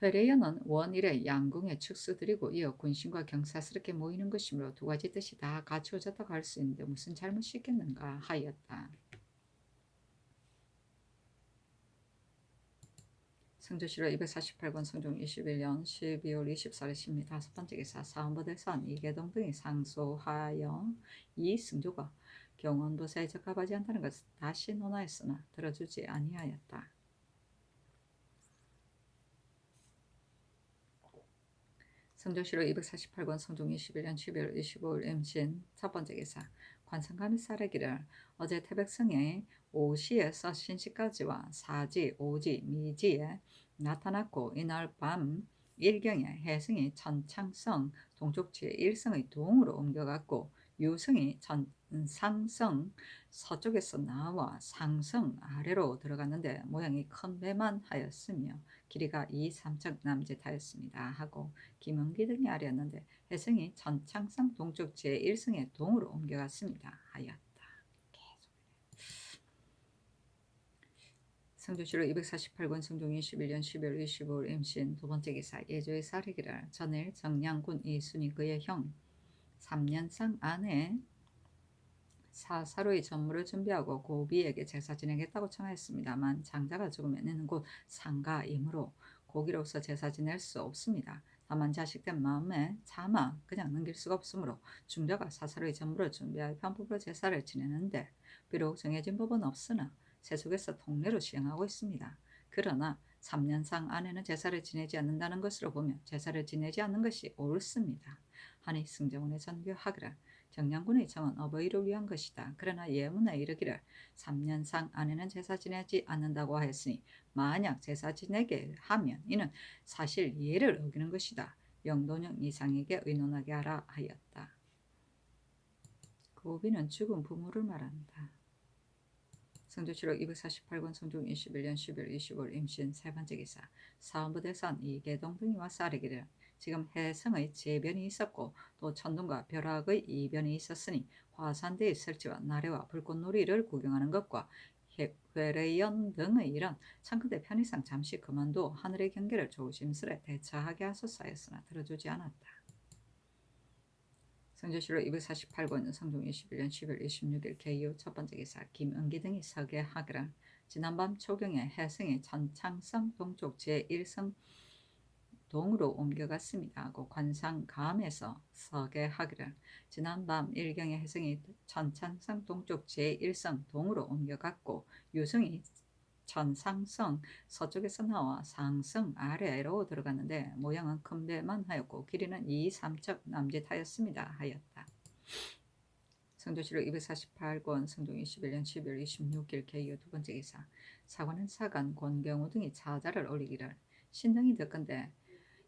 회례연은 원일에 양궁에 축수드리고 이어 군신과 경사스럽게 모이는 것이므로 두 가지 뜻이 다 갖추어졌다고 할 수 있는데 무슨 잘못이 있겠는가 하였다. 성조실록 248권 성종 21년 12월 24일 신미 다섯 번째 기사 사원부대선 이계동 등이 상소하여 이 승조가 경원부사에 적합하지 않다는 것을 다시 논하였으나 들어주지 아니하였다. 성조실록 248권 성종 21년 12월 25일 임신 첫 번째 기사. 관상감이 사례기를 어제 태백성의 오시에서 신시까지와 사지, 오지, 미지에 나타났고 이날 밤 일경에 해성이 천창성 동쪽지에 일성의 동으로 옮겨갔고 유성이 상성 서쪽에서 나와 상성 아래로 들어갔는데 모양이 큰 배만 하였으며 길이가 2, 3척 남짓하였습니다 하고 김은기 등이 아뢰었는데 해성이 천창성 동쪽지에 일성의 동으로 옮겨갔습니다 하였다. 성조실록 248권 성종 21년 12월 25일 임신 두 번째 기사. 예조의 사례기를 전일 정량군 이순이 그의 형 3년상 아내 사사로이 전무를 준비하고 고비에게 제사 지내겠다고 청하였습니다만 장자가 죽으면 이는 곧 상가이므로 고기로서 제사 지낼 수 없습니다. 다만 자식된 마음에 차마 그냥 넘길 수가 없으므로 중자가 사사로이 전무를 준비하여 편법으로 제사를 지내는데 비록 정해진 법은 없으나 세속에서 통례로 시행하고 있습니다. 그러나 3년상 안에는 제사를 지내지 않는다는 것으로 보면 제사를 지내지 않는 것이 옳습니다. 하니 승정원의 전교하기를 정량군의 정은 어버이를 위한 것이다. 그러나 예문에 이르기를 3년상 안에는 제사 지내지 않는다고 하였으니 만약 제사 지내게 하면 이는 사실 예를 어기는 것이다. 영도령 이상에게 의논하게 하라 하였다. 고비는 죽은 부모를 말한다. 성조실록 248권 성종 21년 11월 25일 임신 세 번째 기사. 사원부대선 이계동 등이 와서 아뢰기를 지금 해성의 재변이 있었고 또 천둥과 벼락의 이변이 있었으니 화산대의 설치와 나래와 불꽃놀이를 구경하는 것과 회례연 등의 일은 창근대 편의상 잠시 그만둬 하늘의 경계를 조심스레 대처하게 하소서 하였으나 들어주지 않았다. 성조실록 248권 성종 21년 10월 26일 개유 첫 번째 기사. 김은기 등이 서계하기를 지난밤 초경에 해성이 천창성 동쪽 제1성 동으로 옮겨갔습니다 하고 관상감에서 서계하기를 지난밤 일경에 해성이 천창성 동쪽 제1성 동으로 옮겨갔고 유성이 천상성 서쪽에서 나와 상성 아래로 들어갔는데 모양은 큰 배만 하였고 길이는 2, 3척 남짓하였습니다 하였다. 성조실록 248권 성종 21년 12월 26일 개유 두 번째 기사. 사관은 사간 권경우 등이 자자를 올리기를 신등이 듣건대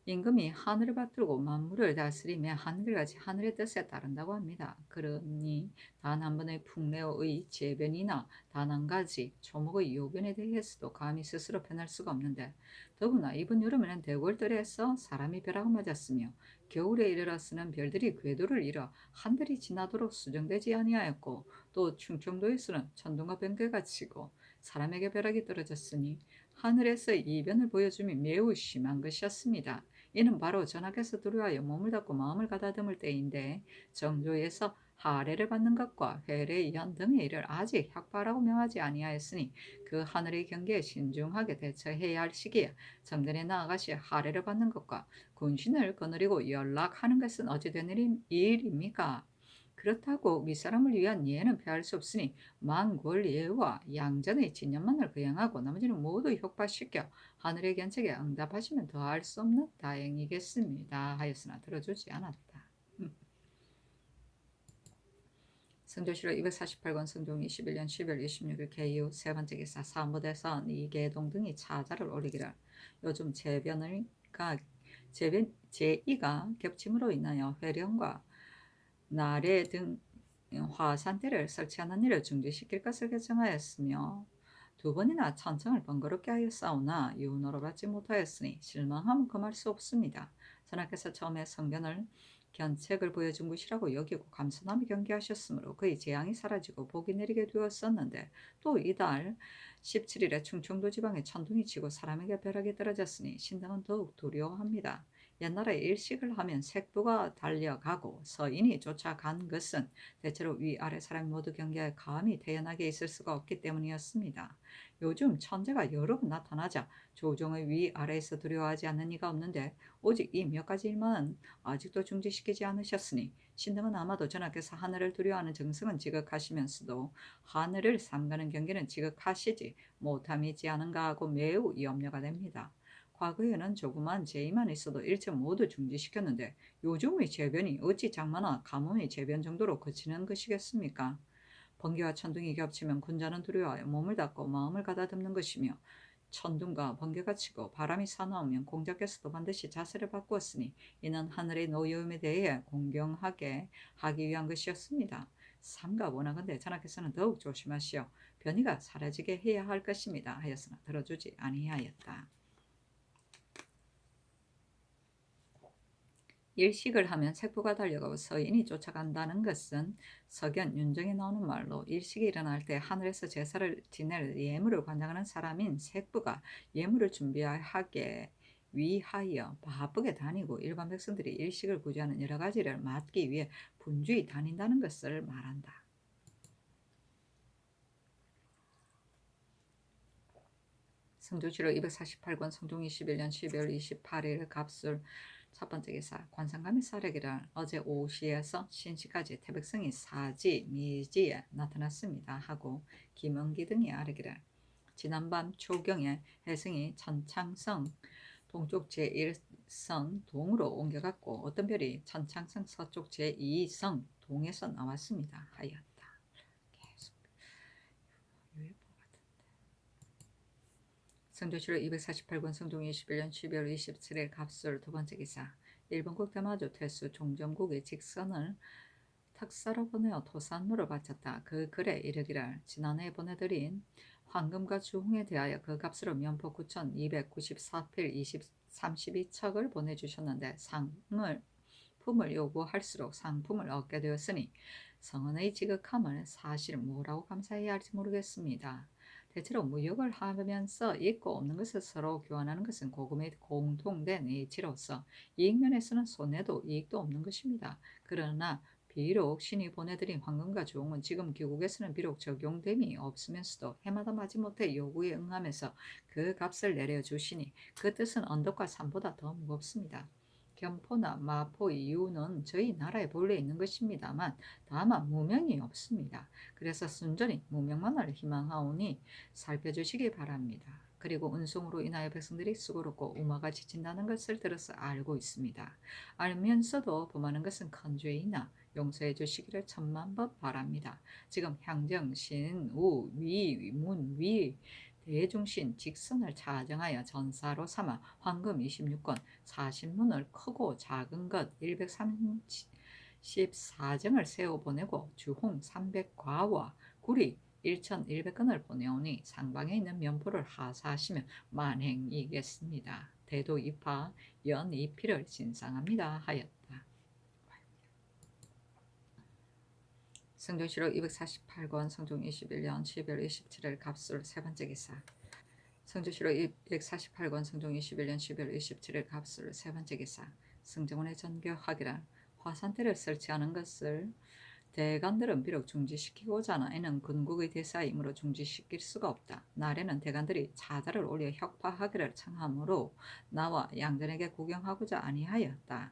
임금이 하늘을 받들고 만물을 다스리며 한결같이 하늘의 뜻에 따른다고 합니다. 그러니 단 한 번의 풍래의 재변이나 단 한 가지 초목의 요변에 대해서도 감히 스스로 편할 수가 없는데 더구나 이번 여름에는 대궐들에서 사람이 벼락을 맞았으며 겨울에 이르러서는 별들이 궤도를 잃어 한달이 지나도록 수정되지 아니하였고 또 충청도에서는 천둥과 번개가 치고 사람에게 벼락이 떨어졌으니 하늘에서 이변을 보여줌이 매우 심한 것이었습니다. 이는 바로 전하께서 두려워하여 몸을 닫고 마음을 가다듬을 때인데 정조에서 하례를 받는 것과 회례연 등의 일을 아직 혁파라고 명하지 아니하였으니 그 하늘의 경계에 신중하게 대처해야 할 시기에 정전에 나아가시 하례를 받는 것과 군신을 거느리고 연락하는 것은 어찌 된 일입니까? 그렇다고 윗사람을 위한 예는 피할 수 없으니 만골예와 양전의 진년만을 거행하고 나머지는 모두 혁파시켜 하늘의 견책에 응답하시면 더할 수 없는 다행이겠습니다 하였으나 들어주지 않았다. 성조실록 248권 성종 21년 10월 26일 개유 세 번째 기사. 사무대선 이계동 등이 차자를 올리기를 요즘 제이가 겹침으로 인하여 회령과 나래 등 화산대를 설치하는 일을 중지시킬 것을 결정하였으며 두 번이나 천청을 번거롭게 하였사오나 유노로 받지 못하였으니 실망하면 금할 수 없습니다. 전하께서 처음에 성견을 견책을 보여준 것이라고 여기고 감사함이 경계하셨으므로 그의 재앙이 사라지고 복이 내리게 되었었는데 또 이달 17일에 충청도 지방에 천둥이 치고 사람에게 벼락이 떨어졌으니 신당은 더욱 두려워합니다. 옛날에 일식을 하면 색부가 달려가고 서인이 쫓아간 것은 대체로 위아래 사람이 모두 경계에 감히 태연하게 있을 수가 없기 때문이었습니다. 요즘 천재가 여러 번 나타나자 조정의 위아래에서 두려워하지 않는 이가 없는데 오직 이 몇 가지 일만 아직도 중지시키지 않으셨으니 신등은 아마도 전하께서 하늘을 두려워하는 정성은 지극하시면서도 하늘을 삼가는 경계는 지극하시지 못함이지 않은가 하고 매우 염려가 됩니다. 과거에는 조그만 제의만 있어도 일체 모두 중지시켰는데 요즘의 재변이 어찌 장마나 가뭄의 재변 정도로 그치는 것이겠습니까? 번개와 천둥이 겹치면 군자는 두려워하여 몸을 닫고 마음을 가다듬는 것이며 천둥과 번개가 치고 바람이 사나우면 공자께서도 반드시 자세를 바꾸었으니 이는 하늘의 노여움에 대해 공경하게 하기 위한 것이었습니다. 삼가 원하건대 전하께서는 더욱 조심하시어 변이가 사라지게 해야 할 것입니다 하였으나 들어주지 아니하였다. 일식을 하면 색부가 달려가고 서인이 쫓아간다는 것은 석연, 윤정에 나오는 말로 일식이 일어날 때 하늘에서 제사를 지낼 예물을 관장하는 사람인 색부가 예물을 준비하게 위하여 바쁘게 다니고 일반 백성들이 일식을 구제하는 여러 가지를 맡기 위해 분주히 다닌다는 것을 말한다. 성조실록 248권 성종 21년 12월 28일 갑술 첫 번째 기사 관상감이 사례기를 어제 오후시에서 신시까지 태백성이 사지 미지에 나타났습니다 하고 김은기 등이 아뢰기를 지난밤 초경에 해성이 천창성 동쪽 제1성 동으로 옮겨갔고 어떤 별이 천창성 서쪽 제2성 동에서 나왔습니다 하였다. 계속 성조실록 248권 성종 21년 12월 27일 갑술 두 번째 기사 일본국 대마조 퇴수 종정국의 직선을 특사로 보내어 토산로를 바쳤다. 그 글에 이르기를 지난해 보내드린 황금과 주홍에 대하여 그 값으로 면포 9,294필 32척을 보내주셨는데 품을 요구할수록 상품을 얻게 되었으니 성은의 지극함을 사실 뭐라고 감사해야 할지 모르겠습니다. 대체로 무역을 하면서 있고 없는 것을 서로 교환하는 것은 고금의 공통된 이치로서 이익면에서는 손해도 이익도 없는 것입니다. 그러나 비록 신이 보내드린 황금과 주홍은 지금 귀국에서는 비록 적용됨이 없으면서도 해마다 마지못해 요구에 응하면서 그 값을 내려주시니 그 뜻은 언덕과 산보다 더 무겁습니다. 겸포나 마포 이유는 저희 나라에 본래 있는 것입니다만 다만 무명이 없습니다. 그래서 순전히 무명만을 희망하오니 살펴주시기 바랍니다. 그리고 운송으로 인하여 백성들이 수고롭고 우마가 지친다는 것을 들어서 알고 있습니다. 알면서도 범하는 것은 큰 죄이나 용서해 주시기를 천만번 바랍니다. 지금 향정, 신, 우, 위, 문, 위 대중신 직선을 차정하여 전사로 삼아 황금 26권 40문을 크고 작은 것 134정을 세워 보내고 주홍 300과와 구리 1100건을 보내오니 상방에 있는 면포를 하사하시면 만행이겠습니다. 대도 이파 연 이피를 진상합니다 하였다. 성종실록 248권 성종 21년 12월 27일 갑술 세 번째 기사 성조실록 248권 성종 21년 12월 27일 갑술 세 번째 기사 승정원의 전교하기란 화산대를 설치하는 것을 대간들은 비록 중지시키고자 하나 이는 군국의 대사이므로 중지시킬 수가 없다. 날에는 대간들이 자자를 올려 혁파하기를 청하므로 나와 양전에게 구경하고자 아니하였다.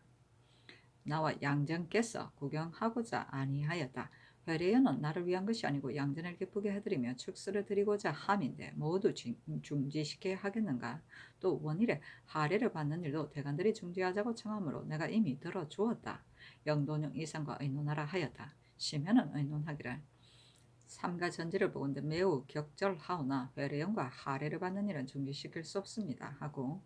나와 양전께서 구경하고자 아니하였다. 회례연은 나를 위한 것이 아니고 양전을 기쁘게 해드리며 축수를 드리고자 함인데 모두 중지시켜야 하겠는가? 또 원일에 하례를 받는 일도 대간들이 중지하자고 청하므로 내가 이미 들어주었다. 영도령 이상과 의논하라 하였다. 심현은 의논하기를 삼가 전지를 보건대 매우 격절하오나 회례연과 하례를 받는 일은 중지시킬 수 없습니다 하고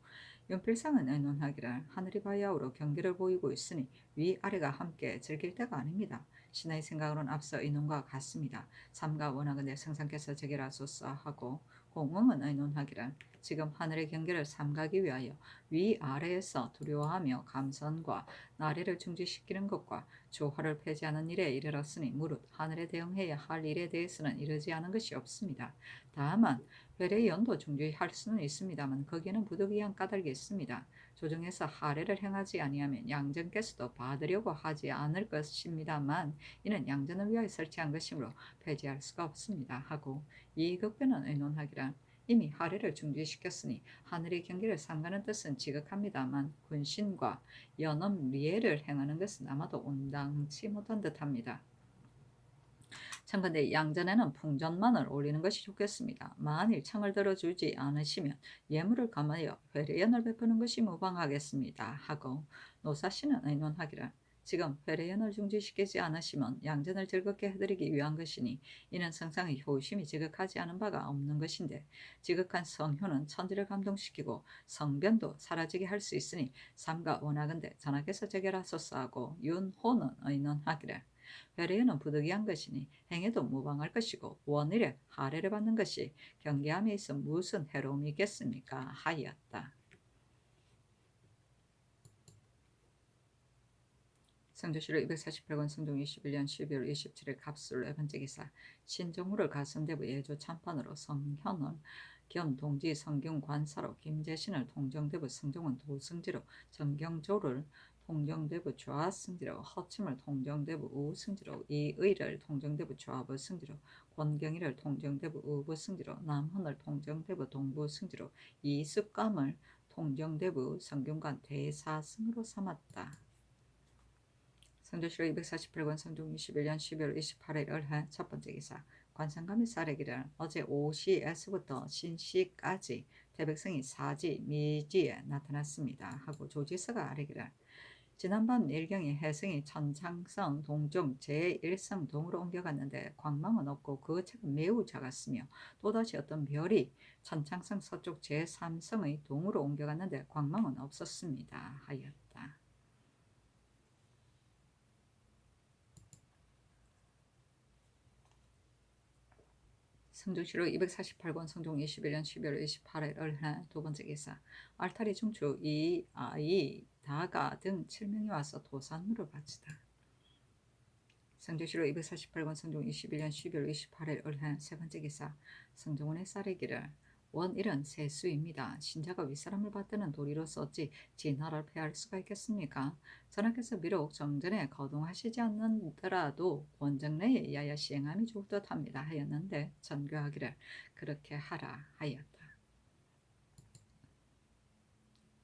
윤필상은 의논하기를 하늘이 바야흐로 경계를 보이고 있으니 위아래가 함께 즐길 때가 아닙니다. 신의 생각으로는 앞서 의논과 같습니다. 삼가 원하건대 성상께서 제결하소서 하고 공응은 의논하기를 지금 하늘의 경계를 삼가기 위하여 위아래에서 두려워하며 감선과 나래를 중지시키는 것과 조화를 폐지하는 일에 이르렀으니 무릇 하늘에 대응해야 할 일에 대해서는 이르지 않은 것이 없습니다. 다만 회례의 연도 중지할 수는 있습니다만 거기에는 부득이한 까닭이 있습니다. 조정에서 할애를 행하지 아니하면 양전께서도 받으려고 하지 않을 것입니다만 이는 양전을 위하여 설치한 것이므로 폐지할 수가 없습니다 하고 이익변은 의논하기란 이미 할애를 중지시켰으니 하늘의 경계를 삼가는 뜻은 지극합니다만 군신과 연엄 리애를 행하는 것은 아마도 온당치 못한 듯합니다. 참건대 양전에는 풍전만을 올리는 것이 좋겠습니다. 만일 청을 들어주지 않으시면 예물을 감하여 회례연을 베푸는 것이 무방하겠습니다 하고 노사씨는 의논하기를 지금 회례연을 중지시키지 않으시면 양전을 즐겁게 해드리기 위한 것이니 이는 성상의 효심이 지극하지 않은 바가 없는 것인데 지극한 성효는 천지를 감동시키고 성변도 사라지게 할 수 있으니 삼가 원하건대 전하께서 제결하소서 하고 윤호는 의논하기를 회례연은 부득이한 것이니 행해도 무방할 것이고 원일에 할애를 받는 것이 경계함에 있어 무슨 해로움이 있겠습니까 하였다. 성조실록 248권 성종 21년 12월 27일 갑술 네 번째 기사 신종우를 가성대부 예조 참판으로 성현을 겸 동지 성경관사로 김재신을 통정대부 성종은 도승지로 정경조를 통정대부 좌승지로 허침을 통정대부 우승지로 이의를 통정대부 좌부승지로 권경희를 통정대부 우부승지로 남훈을 통정대부 동부승지로 이습감을 통정대부 성균관 대사승으로 삼았다. 성조실록 248권 성종 21년 12월 28일 을해 첫 번째 기사 관상감이 사례기를 어제 오시에서부터 신시까지 태백성이 사지 미지에 나타났습니다 하고 조지서가 아래기를 지난밤 일경에 해성이 천창성 동종 제1성 동으로 옮겨갔는데 광망은 없고 그 책은 매우 작았으며 또다시 어떤 별이 천창성 서쪽 제3성의 동으로 옮겨갔는데 광망은 없었습니다 하였다. 성종실록 248권 성종 21년 12월 28일 을해 두 번째 기사 알타리 중추 이아이 다가 등 7명이 와서 도산물을 바치다. 성조실록 248권 성종 21년 12월 28일 을해 세 번째 기사 성종원의 쌀이기를 원일은 세수입니다. 신자가 윗사람을 받드는 도리로서 어찌 진화를 패할 수가 있겠습니까? 전하께서 비록 정전에 거동하시지 않는더라도 원정 내에 의하여 시행함이 좋을 듯합니다 하였는데 전교하기를 그렇게 하라 하였다.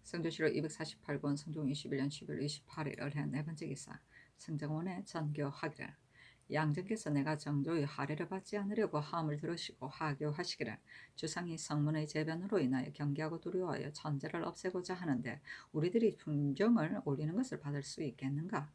성조실록 248권 성종 21년 11월 28일 을해 네 번째 기사 성정원의 전교하기를 양전께서 내가 정조의 할애를 받지 않으려고 하음을 들으시고 하교하시기를 주상이 성문의 재변으로 인하여 경계하고 두려워하여 천재를 없애고자 하는데 우리들이 풍정을 올리는 것을 받을 수 있겠는가?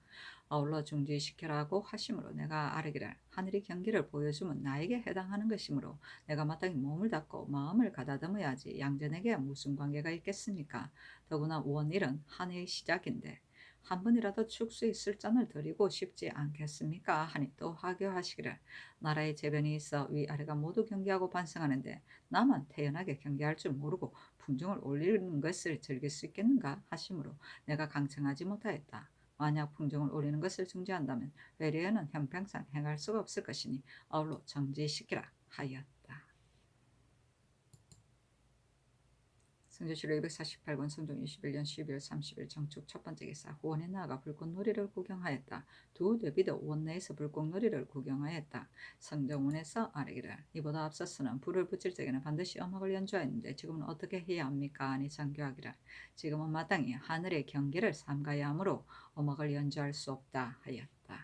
아울러 중지시키라고 하심으로 내가 아뢰기를 하늘이 경계를 보여주면 나에게 해당하는 것이므로 내가 마땅히 몸을 닫고 마음을 가다듬어야지 양전에게 무슨 관계가 있겠습니까? 더구나 원일은 한 해의 시작인데 한 번이라도 축수 있을 잔을 드리고 싶지 않겠습니까? 하니 또 하교하시기를 나라의 재변이 있어 위아래가 모두 경계하고 반성하는데 나만 태연하게 경계할 줄 모르고 풍정을 올리는 것을 즐길 수 있겠는가 하심으로 내가 강청하지 못하였다. 만약 풍정을 올리는 것을 중지한다면 회례에는 형평상 행할 수가 없을 것이니 아울러 정지시키라 하였다. 성조실록 248권 성종 21년 12월 30일 정축 첫 번째 기사 후원에 나아가 불꽃놀이를 구경하였다. 두 대비도 원내에서 불꽃놀이를 구경하였다. 성정원에서 아뢰기를 이보다 앞서서는 불을 붙일 적에는 반드시 음악을 연주하였는데 지금은 어떻게 해야 합니까? 아니 장교하기를 지금은 마땅히 하늘의 경계를 삼가야 하므로 음악을 연주할 수 없다 하였다.